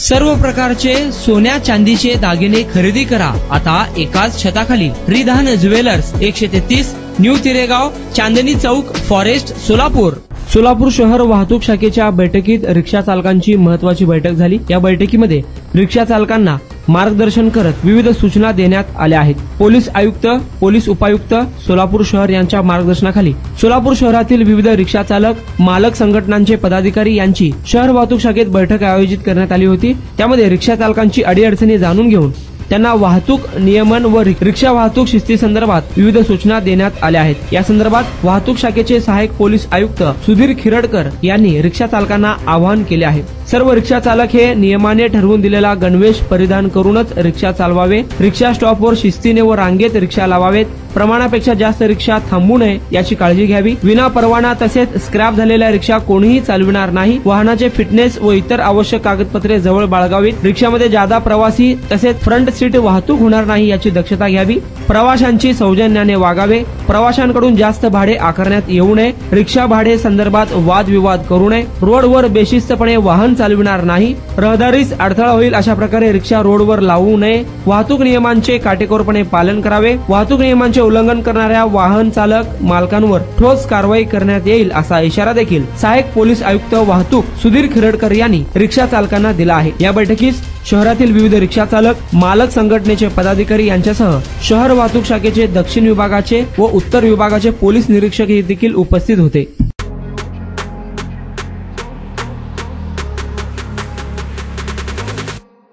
सर्व प्रकारचे सोन्या चांदीचे दागिने खरेदी करा आता एकाच छताखाली। Ridhan jewellers 133 new तिरेगाव, Chandni Chowk, forest, Solapur. Solapur शहर वाहतूक शाखेच्या बैठकीत रिक्षा चालकांची महत्वाची बैठक झाली। या बैठकीमध्ये रिक्षा चालकांना मार्गदर्शन करत विविध सूचना देण्यात आल्या आहेत। पोलीस आयुक्त, पोलीस उपायुक्त सोलापूर शहर यांच्या मार्गदर्शनाखाली सोलापूर शहरातील विविध रिक्षा चालक, मालक संघटनांचे पदाधिकारी यांची शहर वाहतूक शाखेत बैठक आयोजित करण्यात आली होती। त्यामध्ये रिक्षा चालकांची अडीअडचणी जाणून घेऊन त्यांना वाहतूक नियमन व रिक्षा वाहतूक शिस्ती संदर्भात विविध सूचना देण्यात आल्या आहेत। या संदर्भात वाहतूक शाखेचे सहाय्यक पोलीस आयुक्त सुधीर खिरडकर यांनी रिक्षा चालकांना आवाहन केले आहे। सर्व रिक्षा चालक हे नियमाने ठरवून दिलेला गणवेश परिधान करूनच रिक्षा चालवावे। रिक्षा स्टॉपवर शिस्तीने व रांगेत रिक्षा लावावेत। प्रमाणापेक्षा जास्त रिक्षा थांबू नये याची काळजी घ्यावी। विना परवाना तसेच स्क्रॅप झालेल्या रिक्षा कोणीही चालविणार नाही। वाहनाचे फिटनेस व इतर आवश्यक कागदपत्रे जवळ बाळगावीत। रिक्षामध्ये जादा प्रवासी तसेच फ्रंट सीट वाहतूक होणार नाही याची दक्षता घ्यावी। प्रवाशांची सौजन्याने वागावे। प्रवाशांकडून जास्त भाडे आकारण्यात येऊ नये। रिक्षा भाडे संदर्भात वादविवाद करू नये। रोडवर बेशिस्तपणे वाहन चालविणार नाही। रहदारीस अडथळा होईल अशा प्रकारे रिक्षा रोडवर लावू नये। वाहतूक नियमांचे काटेकोरपणे पालन करावे। वाहतूक नियमांचे उल्लंघन करणाऱ्या वाहन चालक मालकांवर ठोस कारवाई करण्यात येईल असा इशारा देखील सहाय्यक पोलीस आयुक्त वाहतूक सुधीर खिरडकर यांनी रिक्षा चालकांना दिला आहे। या बैठकीस शहरातील विविध रिक्षा चालक, मालक संघटनेचे पदाधिकारी यांच्यासह शहर वाहतूक शाखेचे दक्षिण विभागाचे व उत्तर विभागाचे पोलीस निरीक्षक देखील उपस्थित होते।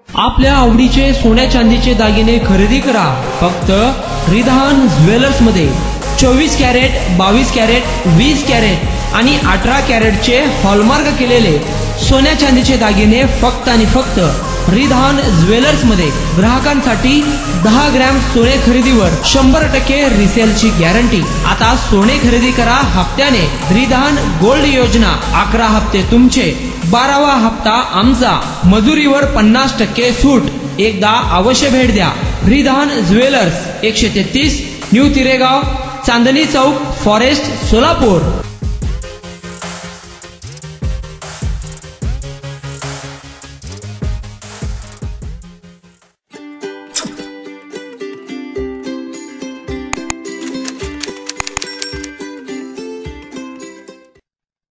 आपल्या आवडीचे सोन्या चांदीचे दागिने खरेदी करा फक्त रिधान ज्वेलर्स मध्ये। 24 कॅरेट, 22 कॅरेट, 20 कॅरेट आणि 18 कॅरेटचे हॉलमार्क केलेले सोन्या चांदीचे दागिने फक्त आणि फक्त रिधान ज्वेलर्स मध्ये। ग्राहकांसाठी 10 ग्रॅम सोने खरेदीवर 100% रिसेलची गॅरंटी। आता सोने खरेदी करा हप्त्याने। रिधान गोल्ड योजना 11 हप्ते तुमचे, 12वा हप्ता आमचा। मजुरीवर 50% सूट। एकदा अवश्य भेट द्या। Ridhan jewellers 133 new तिरेगाव, Chandni Chowk, forest, Solapur.